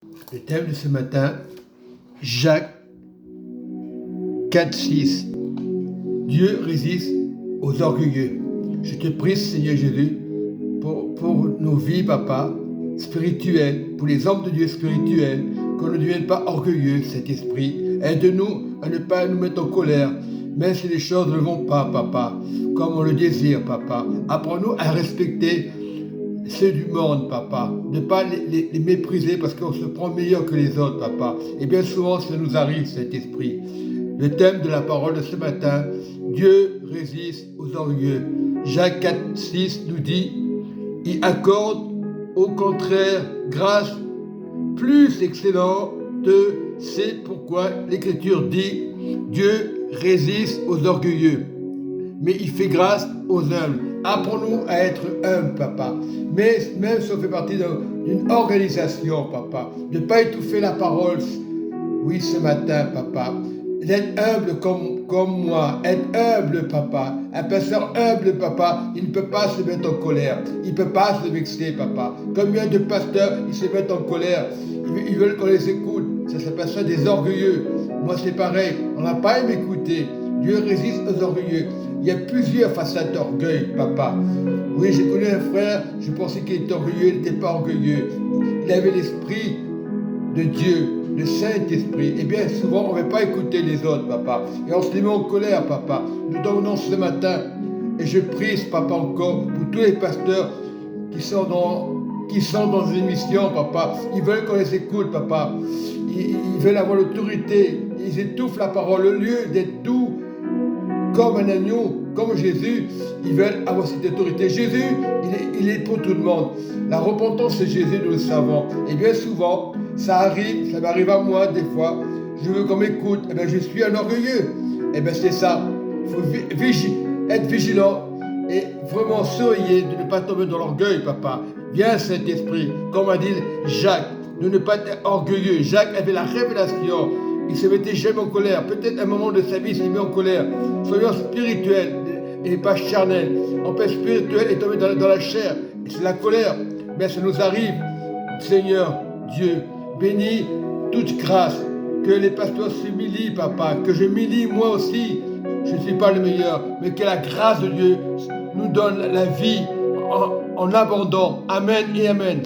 Le thème de ce matin, Jacques 4,6. Dieu résiste aux orgueilleux. Je te prie, Seigneur Jésus, pour nos vies, Papa, spirituelles, pour les hommes de Dieu spirituels, qu'on ne devienne pas orgueilleux, cet esprit. Aide-nous à ne pas nous mettre en colère, même si les choses ne vont pas, Papa, comme on le désire, Papa. Apprends-nous à respecter ceux du monde, Papa, ne pas les mépriser parce qu'on se prend meilleur que les autres, Papa. Et bien souvent, ça nous arrive, cet esprit. Le thème de la parole de ce matin, Dieu résiste aux orgueilleux. Jacques 4,6 nous dit, il accorde au contraire grâce plus excellente. C'est pourquoi l'Écriture dit, Dieu résiste aux orgueilleux, mais il fait grâce aux humbles. Apprends-nous à être humbles, Papa. Mais même si on fait partie d'une organisation, Papa, de ne pas étouffer la parole, oui, ce matin, Papa, d'être humble comme moi, être humble, Papa. Un pasteur humble, Papa, il ne peut pas se mettre en colère, il ne peut pas se vexer, Papa. Combien de pasteurs, ils se mettent en colère, ils veulent qu'on les écoute, ça s'appelle ça des orgueilleux. Moi, c'est pareil, on n'a pas à m'écouter. Dieu résiste aux orgueilleux. Il y a plusieurs façades d'orgueil, Papa. Oui, j'ai connu un frère, je pensais qu'il était orgueilleux, il n'était pas orgueilleux. Il avait l'esprit de Dieu, le Saint-Esprit. Et bien souvent, on ne veut pas écouter les autres, Papa. Et on se met en colère, Papa. Nous donnons ce matin, et je prie, Papa, encore, pour tous les pasteurs qui sont dans une mission, Papa. Ils veulent qu'on les écoute, Papa. Ils veulent avoir l'autorité. Ils étouffent la parole. Au lieu d'être doux, comme un agneau, comme Jésus, ils veulent avoir cette autorité. Jésus, il est pour tout le monde. La repentance, c'est Jésus, nous le savons. Et bien souvent, ça m'arrive à moi des fois, je veux qu'on m'écoute, et bien je suis un orgueilleux. Et bien c'est ça, il faut être vigilant et vraiment surveiller de ne pas tomber dans l'orgueil, Papa. Viens Saint-Esprit, comme a dit Jacques, de ne pas être orgueilleux. Jacques avait la révélation. Il ne se mettait jamais en colère. Peut-être à un moment de sa vie, il s'est mis en colère. Soyons spirituels et pas charnels. En paix spirituelle et tomber dans la chair. Et c'est la colère. Mais ça nous arrive. Seigneur Dieu, bénis toute grâce. Que les pasteurs s'humilient, Papa. Que je m'humilie moi aussi. Je ne suis pas le meilleur. Mais que la grâce de Dieu nous donne la vie en abondant. Amen et Amen.